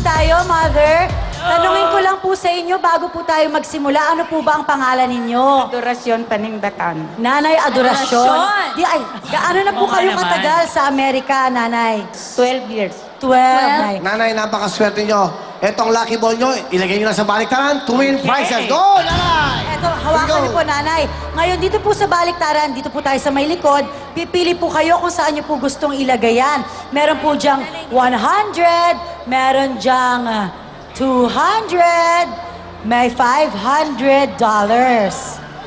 tayo, Mother. Tanungin ko lang po sa inyo, bago po tayo magsimula, ano po ba ang pangalan ninyo? Adorasyon Paningdatan. Nanay Adorasyon. Adorasyon. Di, ay, gaano na po Oo kayo naman. katagal sa Amerika, Nanay? 12 years. 12. Nay. Nanay, napakaswerte nyo. Etong lucky ball nyo, ilagay nyo na sa baliktaran. Twin prizes. Go, nanay! Eto, hawakan niyo po, Nanay. Ngayon, dito po sa baliktaran, dito po tayo sa may likod, pipili po kayo kung saan niyo po gustong ilagay yan. Meron po diyang 100, meron diyang 200, may $500.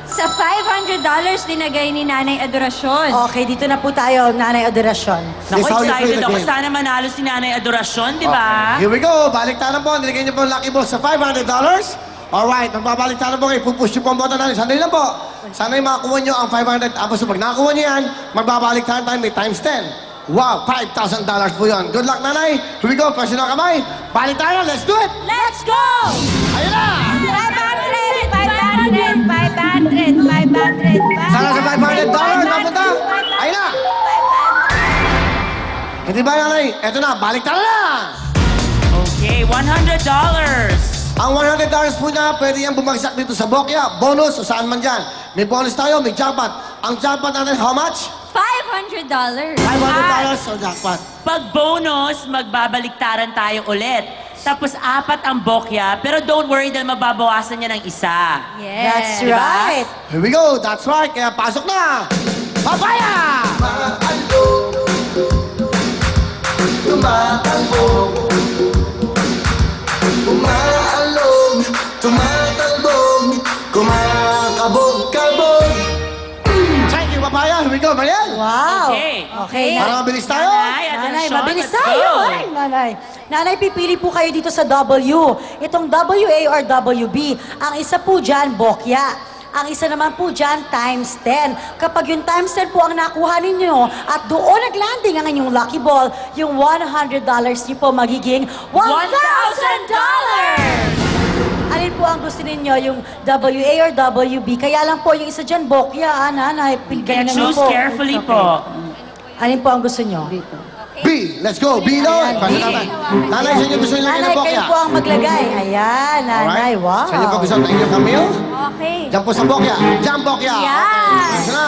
Sa $500 dinagay ni Nanay Adorasyon. Okay, dito na po tayo, Nanay Adorasyon. This Naku, how you play excited the ako. game. Sana manalo si Nanay Adorasyon, di ba? Here we go. Baliktaran po. Nilagay niyo po ang lucky ball sa $500. Alright, magbabaliktaran po kayo. Pupush niyo po ang button natin. Sandali lang po. Sana yung makakuha niyo ang 500. Tapos pag nakakuha niyo yan, magbabaliktaran tayo. May times 10. Wow, $5,000 po yun. Good luck, nanay. Here we go. Personal kamay. Baliktaran. Let's do it. Let's go! Ayun na. 500, 500, 500, 500. Sana sa $500. Napunta. Ayun na. Hindi ba, nanay? Eto na. Baliktaran na. Okay, $100. Ang $100 po niya, pwede yan bumagsak dito sa Bokya, bonus, o saan man dyan. May bonus tayo, may jackpot. Ang jackpot natin, how much? $500. $500 sa jackpot. Pag bonus, magbabaliktaran tayo ulit. Tapos 4 ang bokya, pero don't worry dahil mababawasan niya ng isa. Yes. That's Diba? right. Here we go, that's right. Kaya pasok na. Papaya! Maalog, tumatakbo. Umaalog, tumatalbog, kumakabog-kabog. Thank you, papaya. Here we go, Mariel. Wow. Okay. Okay. Para mabilis tayo. Nanay, Nanay, Adorasyon, mabilis let's tayo. go. Ay, Nanay. Nanay, pipili po kayo dito sa W. Itong WA or WB. Ang isa po dyan, Bokya. Ang isa naman po dyan, times 10. Kapag yung times 10 po ang nakuha ninyo at doon naglanding ang inyong lucky ball, yung $100 niyo po magiging $1,000! Alin po ang gusto ninyo, yung WA or WB? Kaya lang po, yung isa dyan, Bokya, Nanay. Kaya Pilihan choose po. carefully po. Alin po ang gusto nyo? B, let's go. B doon. Pasok natin. Nanay, sa inyo gusto nyo lagyan Nanay, ng kayo Bokya? po ang maglagay. Ayan, Nanay, wow. Sa inyo po gusto nyo Camille? Okay. Diyan po sa Bokya. Diyan, Bokya. Yan. Okay, pasok na.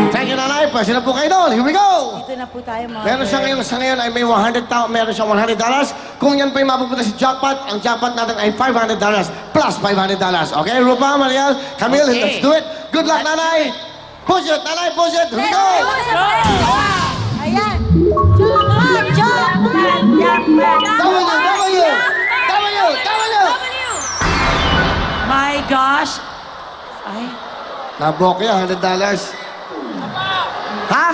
Thank you, nanay. Pasok na po kayo doon. Here we go. Dito na po tayo, mga Meron siya ngayon, sa ngayon ay may 100,000, meron siyang $100. Kung yan pa yung mapupunta sa jackpot, ang jackpot natin ay $500 plus $500. Okay, Rupa, Mariel, Camille, Okay. let's do it. Good luck, nanay. Push it, nanay, push it. Here we go. Ayan. Jackpot! W, W, W, W. My gosh. Ay, Nabokya, $100. Ha?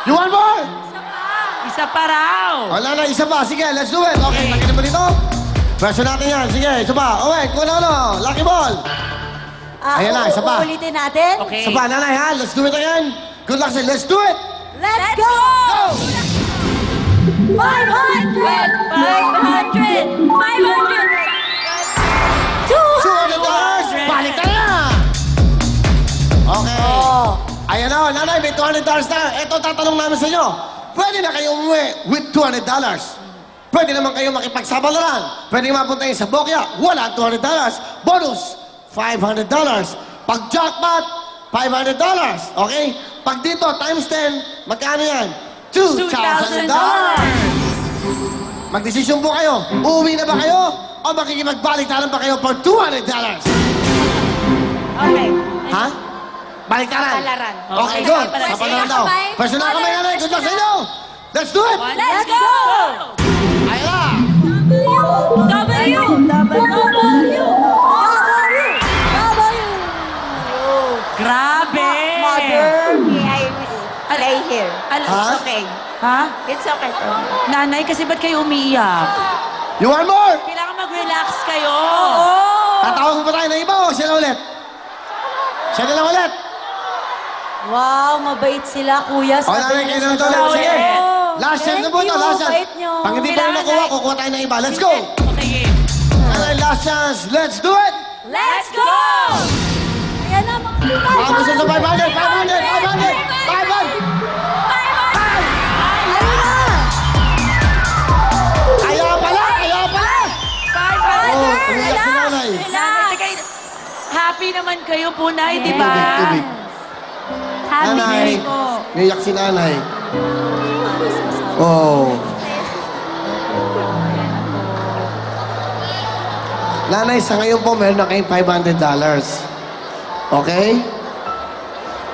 You want more? isa pa raw. Wala na, isa pa. Sige, let's do it. Okay, nakita mo dito? Presyo natin yan. Sige, isa pa. Okay, kung ano, lucky ball. Ayan na, isa pa. Uulitin natin. Okay. Isa pa, nanay ha. Let's do it again. Good luck sa'yo. Let's do it. Let's go! 500! 500! 500! $200. Balik ka na. Okay. Oh. Ayan na, nanay, may $200 na. Ito, tatanong namin sa inyo. Pwede na kayo umuwi with $200. Pwede naman kayo makipagsabalaran. Pwede mapunta kayo sa Bokya. Wala $200. Bonus, $500. Pag jackpot, $500. Okay? Pag dito, times 10, magkano yan? $2,000. Magdesisyon po kayo. Uuwi na ba kayo? O makikipagbaliktaran ba kayo for $200? Okay. Ha? Baliktaran? Palaran. Okay, Okay, good. palaran. Sa palaran daw. Personal kamay nanay. Good luck sa inyo. Let's do it. Let's go! Ayun na. Grabe. Mother. I lay here. Ha? It's okay. Ha? It's okay. Nanay, kasi ba't kayo umiiyak? You want more? Kailangan mag-relax kayo. Tatawag mo pa tayo ng iba o siya na ulit? Siya na lang ulit. Wow, mabait sila, kuya. O, nanay, kayo na lang ulit. Sige. Last chance na po ito. Last chance. Pag hindi pa rin nakuha, kukuha tayo ng iba. Let's go. Okay. Nanay, last chance. Let's do it. Let's go! Ayan na, mga Mga gusto sa 500, 500, 500, 500. Ayun na! Ayaw Happy naman kayo po, Nay, di ba? Tubig. Happy Nanay. day po. Niyak si nanay. Oh. Nanay, sa ngayon po, meron na kayong $500. Okay?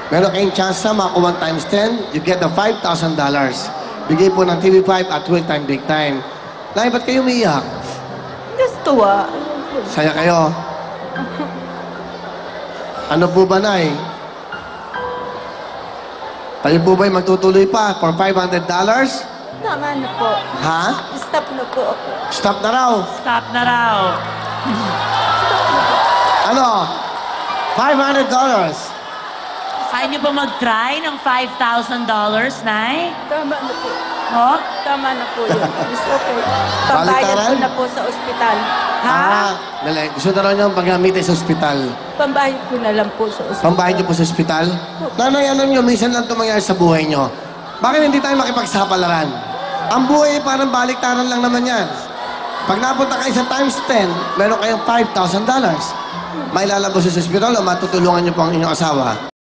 Meron kayong chance na makuha 1 times 10, you get the $5,000. Bigay po ng TV5 at Will Time Big Time. Nay, ba't kayo umiiyak? Gusto Saya kayo. Ano po ba, Nay? Kayo po ba'y magtutuloy pa for $500? Tama na po. Ha? Stop na po ako. Stop na raw. Stop na raw. Ano? $500. Kaya niyo ba mag-try ng $5,000, Nay? Tama na po. Oh? Tama na po yun. It's okay. Pambayad ko na po sa ospital. Dali. Gusto na raw niyang paggamit sa ospital. Pambayad ko na lang po sa ospital. Pambayad niyo po sa ospital? Nanay, alam niyo, minsan lang ito mangyari sa buhay niyo. Bakit hindi tayo makipagsapalaran? Ang buhay parang baliktaran lang naman yan. Pag napunta kayo sa times 10, meron kayong $5,000. May lalabas sa ospital o matutulungan niyo po ang inyong asawa.